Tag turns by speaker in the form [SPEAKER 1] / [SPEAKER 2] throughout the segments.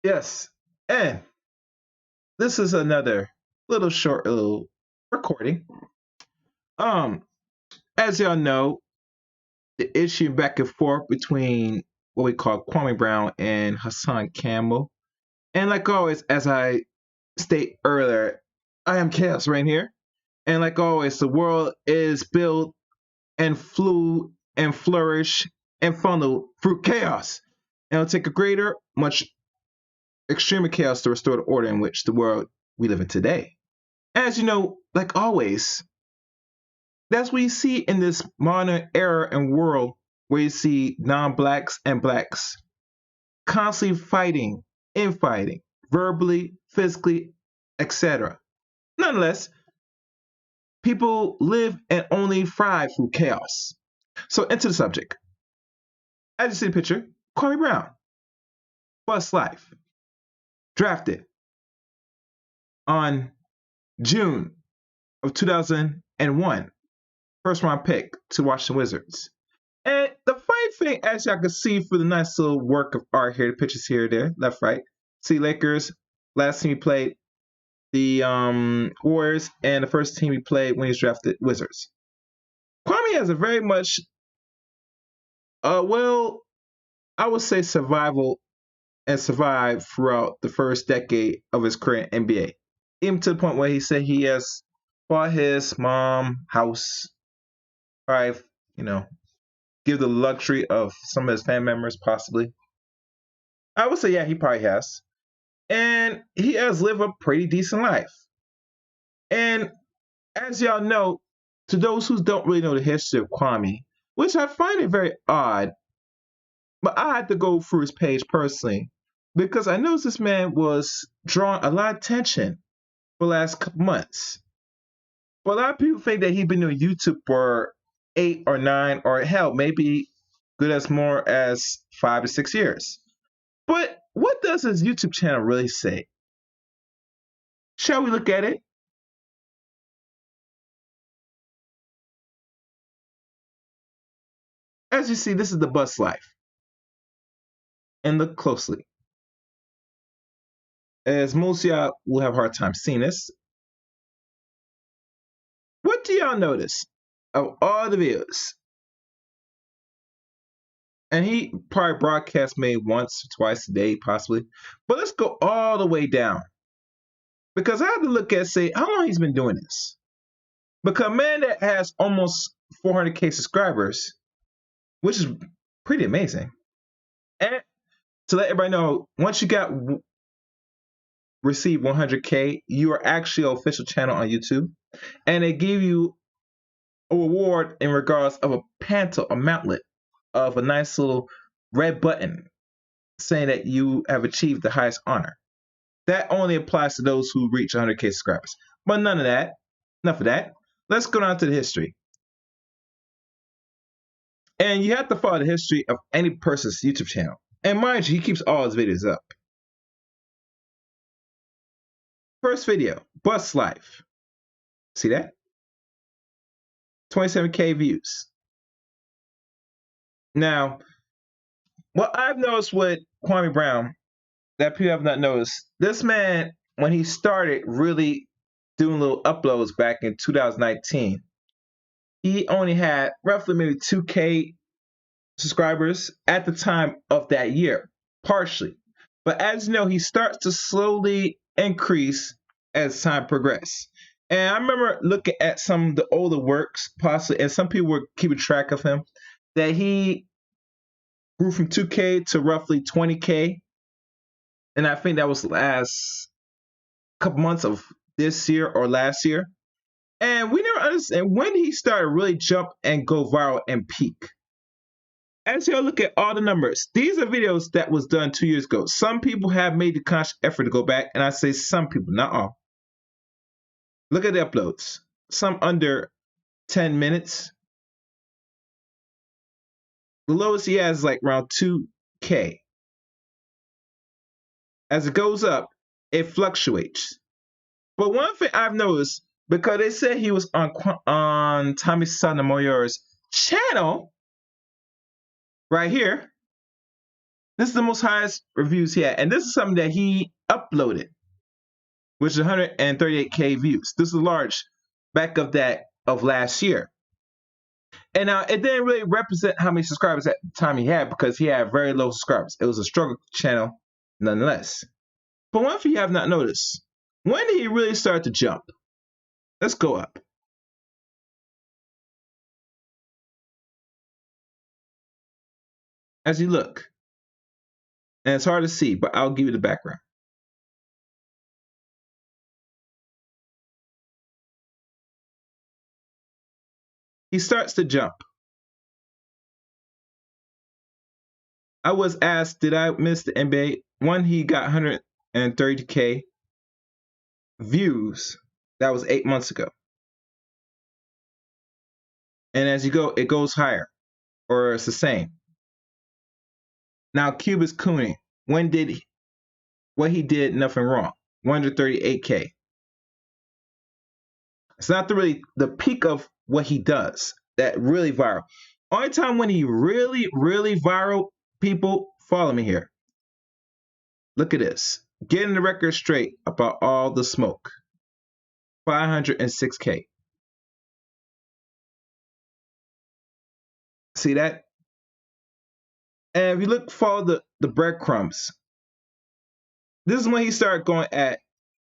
[SPEAKER 1] Yes, and this is another little short little recording. Um, as y'all know, the issue back and forth between what we call Kwame Brown and Hassan Campbell. And like always, as I state earlier, I am chaos right here. And like always, the world is built and flew and flourish and funnel through chaos. And it'll take a greater, much extreme chaos to restore the order in which the world we live in today. As you know, like always, that's what you see in this modern era and world where you see non-blacks and blacks constantly fighting, infighting, verbally, physically, etc. Nonetheless, people live and only thrive through chaos. So into the subject. As you see the picture, Kwame Brown, Bus Life, drafted on June of 2001, first round pick to Washington Wizards. And the funny thing, as y'all can see through the nice little work of art here, the pictures here, there, left, right. See Lakers, last team he played, the Warriors, and the first team he played when he was drafted, Wizards. Kwame has a very much, well, I would say survival and survived throughout the first decade of his career in NBA. Even to the point where he said he has bought his mom house, probably, give the luxury of some of his family members, possibly. I would say, yeah, he probably has. And he has lived a pretty decent life. And as y'all know, to those who don't really know the history of Kwame, which I find it very odd, but I had to go through his page personally because I noticed this man was drawing a lot of attention for the last couple months. But a lot of people think that he's been doing YouTube for 8 or 9 or hell, maybe good as more as 5 to 6 years. But what does his YouTube channel really say? Shall we look at it? As you see, this is the bus life. And look closely. As most of y'all will have a hard time seeing this. What do y'all notice of all the videos? And he probably broadcasts maybe once or twice a day, possibly. But let's go all the way down. Because I have to look at, say, how long he's been doing this. Because a man that has almost 400K subscribers, which is pretty amazing. And to let everybody know, once you got receive 100K, you are actually an official channel on YouTube. And they give you a reward in regards of a panto, a mountlet of a nice little red button saying that you have achieved the highest honor. That only applies to those who reach 100K subscribers. But none of that. Enough of that. Let's go down to the history. And you have to follow the history of any person's YouTube channel. And mind you, he keeps all his videos up. First video, Bus Life. See that? 27K views. Now, what I've noticed with Kwame Brown that people have not noticed, this man, when he started really doing little uploads back in 2019, he only had roughly maybe 2K subscribers at the time of that year, partially. But as you know, he starts to slowly increase as time progresses. And I remember looking at some of the older works, possibly, and some people were keeping track of him, that he grew from 2K to roughly 20K. And I think that was the last couple months of this year or last year. And we never understand when he started really jump and go viral and peak. As y'all look at all the numbers, these are videos that was done 2 years ago. Some people have made the conscious effort to go back, and I say some people, not all. Look at the uploads. Some under 10 minutes. The lowest he has is like around 2K. As it goes up, it fluctuates. But one thing I've noticed, because they said he was on Tommy Sotomayor's channel, right here, This is the most highest reviews he had, and this is something that he uploaded, which is 138K views. This is large back of that of last year. And now it didn't really represent how many subscribers at the time he had because he had very low subscribers. It was a struggle channel nonetheless. But one thing you have not noticed, when did he really start to jump? Let's go up. As you look, and it's hard to see, but I'll give you the background. He starts to jump. I was asked, did I miss the NBA? One, he got 130K views. That was 8 months ago. And as you go, it goes higher, or it's the same. Now, Cubis Cooney, when did he, what he did, nothing wrong. 138K. It's not the peak of what he does that really viral. Only time when he really viral, people, follow me here. Look at this. Getting the record straight about all the smoke. 506K. See that? And if you look, follow the breadcrumbs. This is when he started going at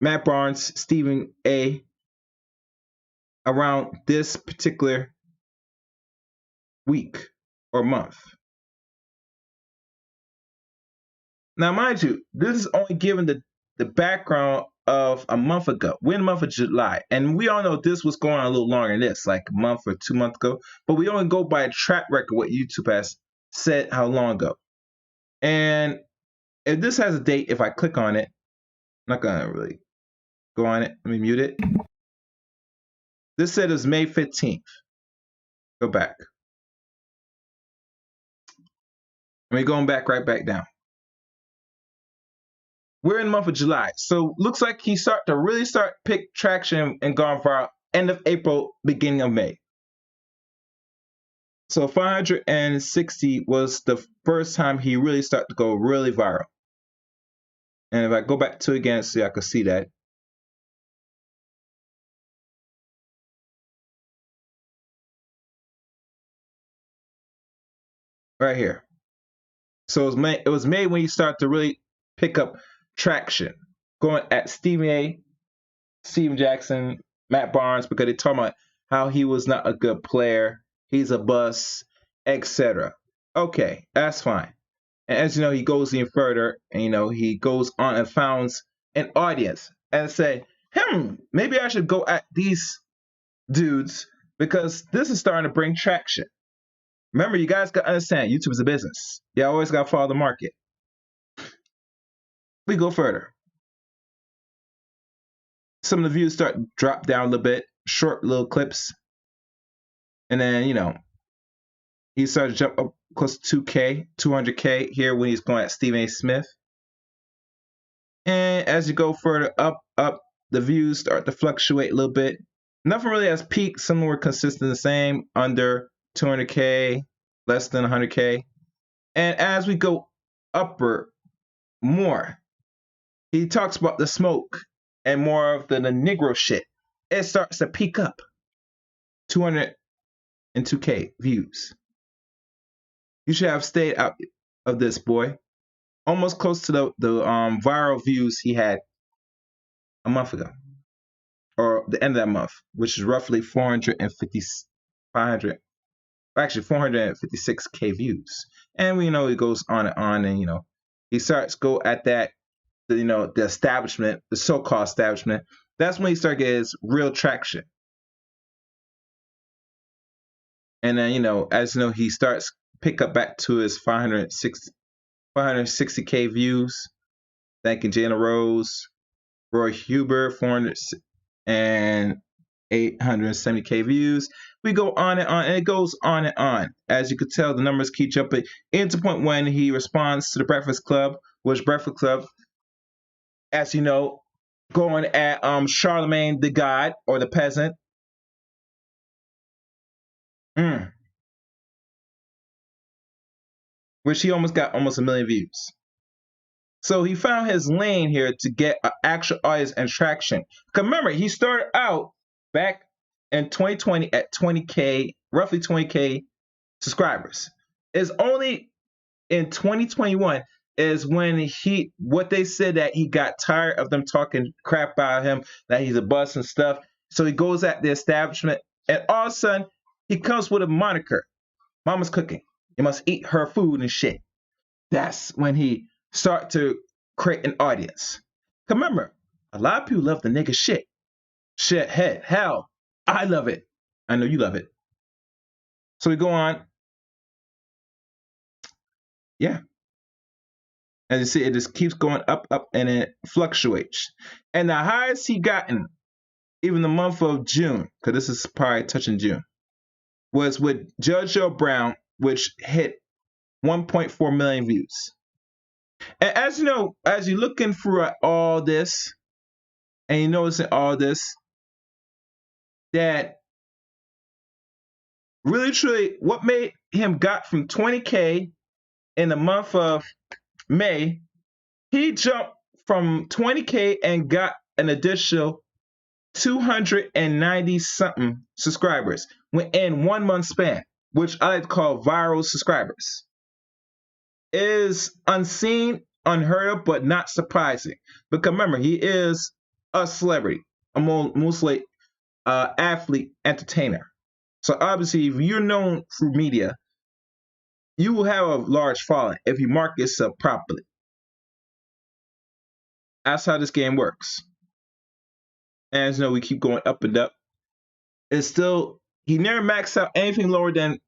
[SPEAKER 1] Matt Barnes, Stephen A. around this particular week or month. Now, mind you, this is only given the background of a month ago. We're in the month of July. And we all know this was going on a little longer than this, like a month or 2 months ago. But we only go by a track record what YouTube has said how long ago. And if this has a date, if I click on it, I'm not going to really go on it. Let me mute it. This said it was May 15th. Go back. We're going back right back down. We're in the month of July. So looks like he really start pick traction and gone viral end of April, beginning of May. So 560 was the first time he really started to go really viral. And if I go back to it again, so I can see that. Right here. So it was May when he started to really pick up traction. Going at Stephen A., Steven Jackson, Matt Barnes, because they talking about how he was not a good player, he's a bust, etc. Okay, that's fine. And as you know, he goes even further, and he goes on and founds an audience and say, maybe I should go at these dudes because this is starting to bring traction. Remember, you guys got to understand, YouTube is a business. You always got to follow the market. We go further. Some of the views start to drop down a little bit, short little clips. And then, he started to jump up close to 2K, 200K here when he's going at Stephen A. Smith. And as you go further up, the views start to fluctuate a little bit. Nothing really has peaked. Some were consistent the same, under 200K, less than 100K. And as we go upward more, he talks about the smoke and more of the Negro shit. It starts to peak up. 202K views. You should have stayed out of this, boy. Almost close to the viral views he had a month ago, or the end of that month, which is roughly 456K views. And we know he goes on, and he starts go at that, the establishment, the so-called establishment. That's when he starts getting his real traction. And then, as you know, he starts pick up back to his 560K views. Thanking Jalen Rose, Roy Huber, 400 and 870K views. We go on, and it goes on and on. As you could tell, the numbers keep jumping into the point when he responds to the Breakfast Club, which Breakfast Club, as you know, going at Charlemagne the God or the Peasant. which he almost got almost 1 million views. So he found his lane here to get an actual audience and traction. Because remember, he started out back in 2020 at 20K, roughly 20K subscribers. It's only in 2021 is when what they said that he got tired of them talking crap about him, that he's a bust and stuff. So he goes at the establishment, and all of a sudden he comes with a moniker: "Mama's cooking. You must eat her food and shit." That's when he start to create an audience. Remember, a lot of people love the nigga shit. Shit, head, hell, I love it. I know you love it. So we go on. Yeah. As you see, it just keeps going up, up, and it fluctuates. And the highest he gotten, even the month of June, because this is probably touching June, was with Judge Joe Brown, which hit 1.4 million views. And as you know, as you're looking through all this, and you're noticing all this, that really truly what made him got from 20K in the month of May, he jumped from 20K and got an additional 290 something subscribers within 1 month span, which I like to call viral subscribers. It is unseen, unheard of, but not surprising. Because remember, he is a celebrity, a mostly athlete, entertainer. So obviously, if you're known through media, you will have a large following if you market yourself properly. That's how this game works. And as you know, we keep going up and up. It's still, he never maxed out anything lower than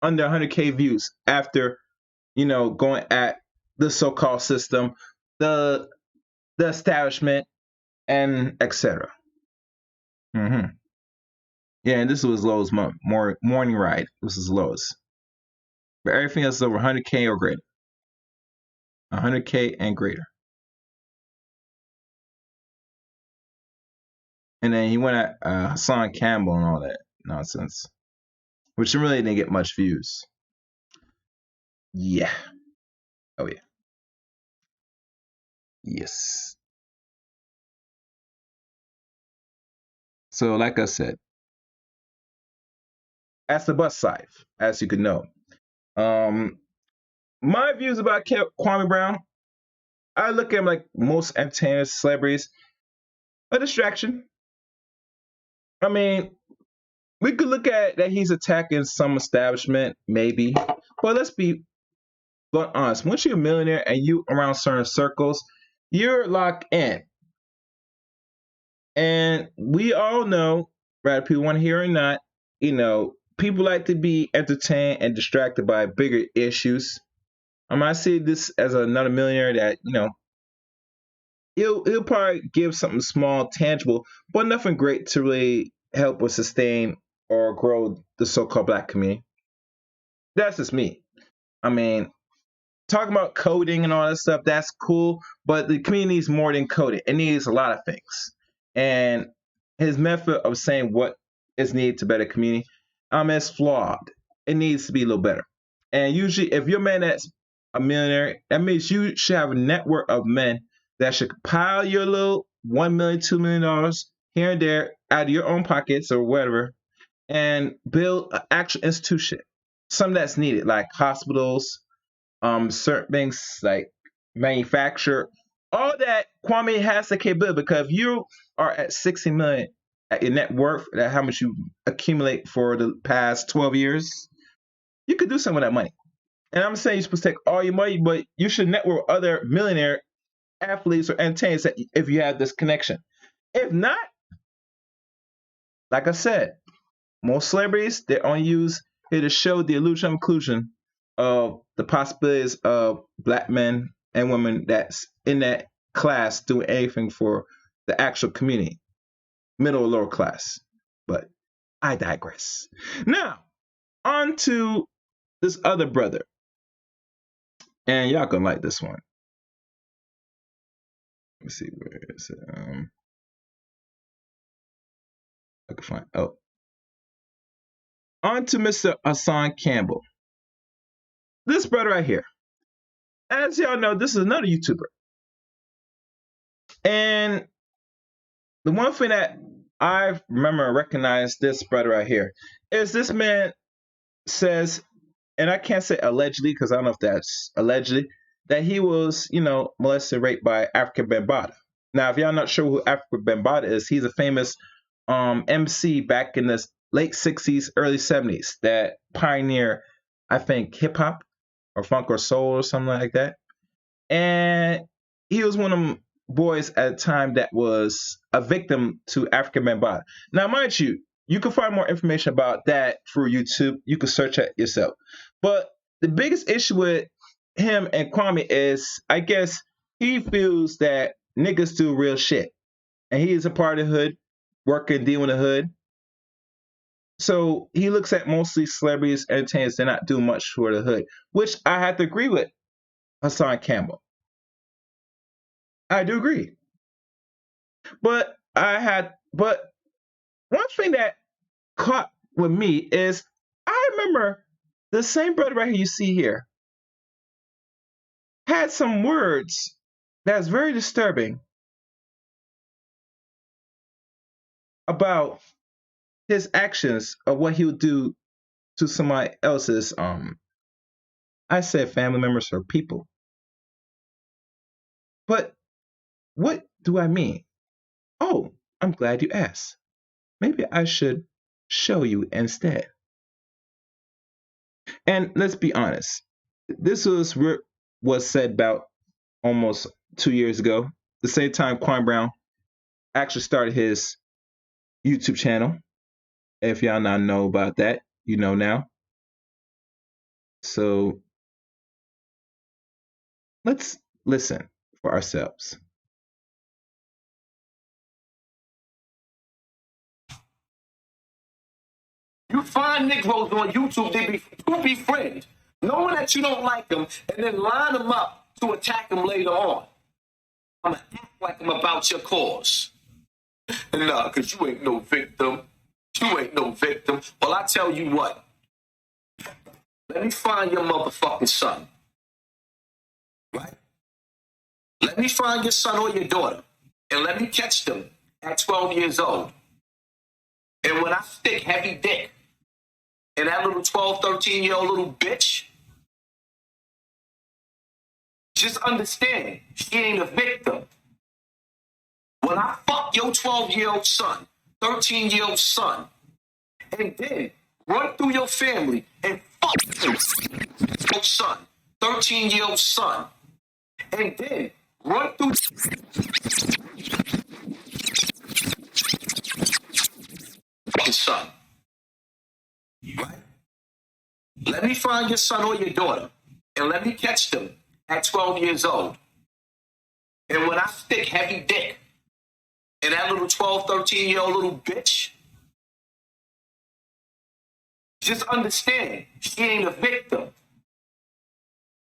[SPEAKER 1] under 100K views after, going at the so-called system, the establishment, and etc. Mm-hmm. Yeah, and this was Lowe's morning ride. This is Lowe's. But everything else is over 100K or greater. 100K and greater. And then he went at Hassan Campbell and all that nonsense, which really didn't get much views. Yeah. Oh, yeah. Yes. So, like I said, that's the bus side, as you could know. My views about Kwame Brown, I look at him like most entertainers, celebrities, a distraction. I mean, we could look at that he's attacking some establishment, maybe. But let's be blunt honest. Once you're a millionaire and you around certain circles, you're locked in. And we all know, whether people want to hear or not, people like to be entertained and distracted by bigger issues. I see this as another millionaire that, he'll probably give something small, tangible, but nothing great to really help or sustain or grow the so-called black community. That's just me. I mean, talking about coding and all that stuff, that's cool, but the community needs more than coding. It needs a lot of things. And his method of saying what is needed to better community, is flawed. It needs to be a little better. And usually, if you're a man that's a millionaire, that means you should have a network of men that should pile your little $1 million, $2 million here and there out of your own pockets or whatever, and build an actual institution. Something that's needed, like hospitals, certain things like manufacture, all that. Kwame has the capability, because if you are at 60 million at your net worth, that how much you accumulate for the past 12 years, you could do something with that money. And I'm saying you're supposed to take all your money, but you should network with other millionaire athletes or entertainers that, if you have this connection. If not, like I said, most celebrities, they only use here to show the illusion of inclusion of the possibilities of black men and women that's in that class doing anything for the actual community, middle or lower class. But I digress. Now, on to this other brother. And y'all gonna like this one. Let me see, where is it? I can find. Oh. On to Mr. Hassan Campbell. This brother right here. as y'all know, this is another YouTuber. And the one thing that I remember and recognize this brother right here is this man says, and I can't say allegedly because I don't know if that's allegedly, that he was, molested, raped by Africa Bambaataa. Now, if y'all not sure who Africa Bambaataa is, he's a famous MC back in the late 60s, early 70s that pioneered, I think, hip hop or funk or soul or something like that. And he was one of them boys at a time that was a victim to African Bambaataa. Now, mind you, you can find more information about that through YouTube. You can search it yourself. But the biggest issue with him and Kwame is, I guess, he feels that niggas do real shit. And he is a part of the hood, working, dealing with the hood. So he looks at mostly celebrities, entertainers, they're not doing much for the hood, which I have to agree with Hassan Campbell. I do agree. But one thing that caught with me is I remember the same brother right here you see here had some words that's very disturbing about his actions of what he would do to somebody else's I said family members or people. But what do I mean? Oh, I'm glad you asked. Maybe I should show you instead. And let's be honest. This was said about almost 2 years ago, the same time Kwame Brown actually started his YouTube channel. If y'all not know about that, you know now. So let's listen for ourselves.
[SPEAKER 2] You find Negroes on YouTube to befriend, knowing that you don't like them, and then line them up to attack them later on. I'm going to act like I'm about your cause. Nah, because you ain't no victim. You ain't no victim. Well, I tell you what. Let me find your motherfucking son. Right? Let me find your son or your daughter. And let me catch them at 12 years old. And when I stick heavy dick in that little 12, 13-year-old little bitch, just understand, she ain't a victim. When I fuck your 12-year-old son, 13-year-old son, and then run through your family and fuck your son, 13-year-old son, and then run through fucking son. Right? Let me find your son or your daughter, and let me catch them at 12 years old. And when I stick heavy dick in that little 12, 13-year-old little bitch, just understand, she ain't a victim.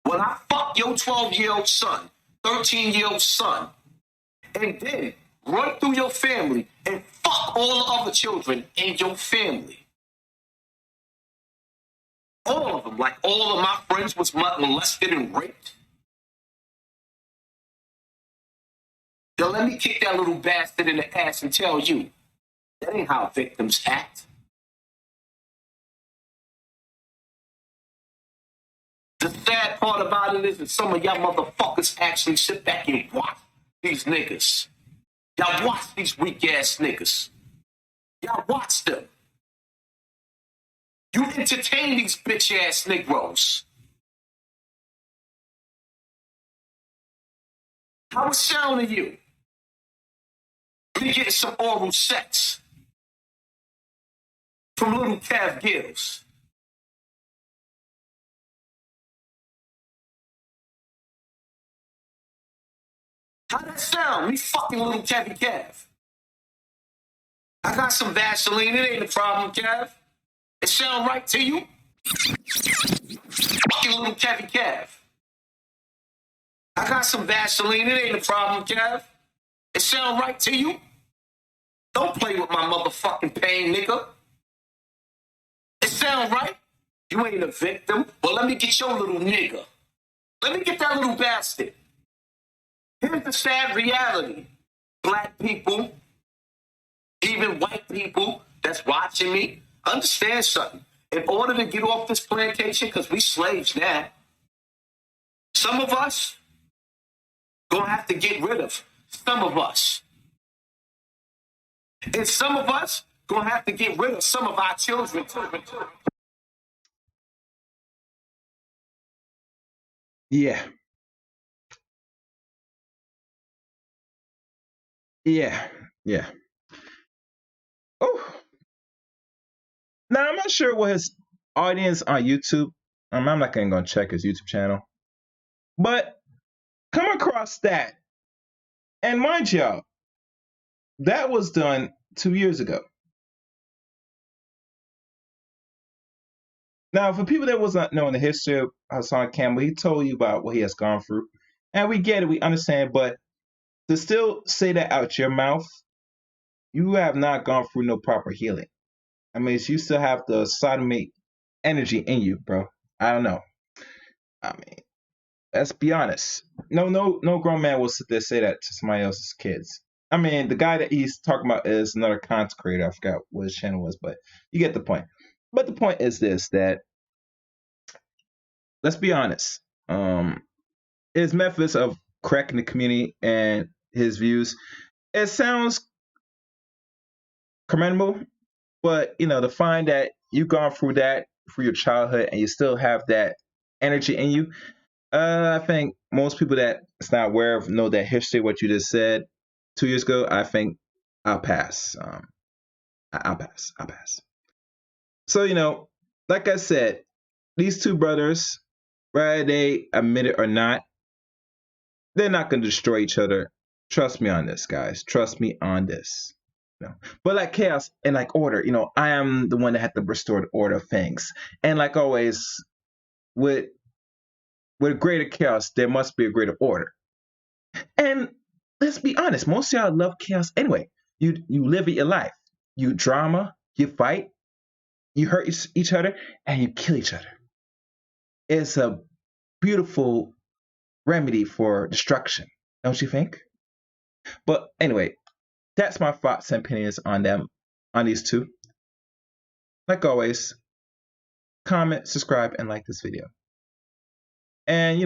[SPEAKER 2] When I fuck your 12-year-old son, 13-year-old son, and then run through your family and fuck all the other children in your family. All of them, like all of my friends was molested and raped. Then let me kick that little bastard in the ass and tell you, that ain't how victims act. The sad part about it is that some of y'all motherfuckers actually sit back and watch these niggas. Y'all watch these weak-ass niggas. Y'all watch them. You entertain these bitch-ass Negroes. How it sound to you? We getting some oral sex from little Cav Gills. How that sound? Me fucking little Kevy Cav. I got some Vaseline. It ain't a problem, Cav. It sound right to you? Fucking little Kevy Cav. I got some Vaseline. It ain't a problem, Cav. It sound right to you? Don't play with my motherfucking pain, nigga. It sound right? You ain't a victim. Well, let me get your little nigga. Let me get that little bastard. Here's the sad reality. Black people, even white people that's watching me, understand something. In order to get off this plantation, because we slaves now, some of us gonna have to get rid of some of us. And some of us gonna have to get rid of some of our children.
[SPEAKER 1] Yeah. Yeah. Yeah. Oh. Now, I'm not sure what his audience on YouTube, I'm not even going to check his YouTube channel, but come across that. And mind y'all, that was done 2 years ago. Now, for people that was not knowing the history of Hassan Campbell, he told you about what he has gone through. And we get it, we understand, but to still say that out your mouth, you have not gone through no proper healing. I mean, you still have the sodomy energy in you, bro. I don't know. I mean, let's be honest. No grown man will sit there and say that to somebody else's kids. I mean, the guy that he's talking about is another content creator. I forgot what his channel was, but you get the point. But the point is this: that let's be honest. His methods of correcting the community and his views, it sounds commendable, but to find that you've gone through that for your childhood and you still have that energy in you, I think most people that's not aware of know that history, what you just said 2 years ago. I think I'll pass. I'll pass. I'll pass. So like I said, these two brothers, whether they admit it or not, they're not going to destroy each other. Trust me on this, guys. Trust me on this. But like chaos and like order, I am the one that had to restore the order of things. And like always, with greater chaos, there must be a greater order. And let's be honest, most of y'all love chaos anyway. You live it your life. You drama, you fight, you hurt each other, and you kill each other. It's a beautiful remedy for destruction, don't you think? But anyway, that's my thoughts and opinions on these two. Like always, comment, subscribe, and like this video. And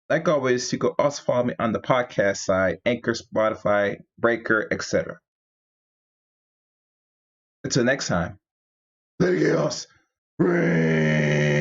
[SPEAKER 1] like always, you can also follow me on the podcast side, Anchor, Spotify, Breaker, etc. Until next time, let chaos reign.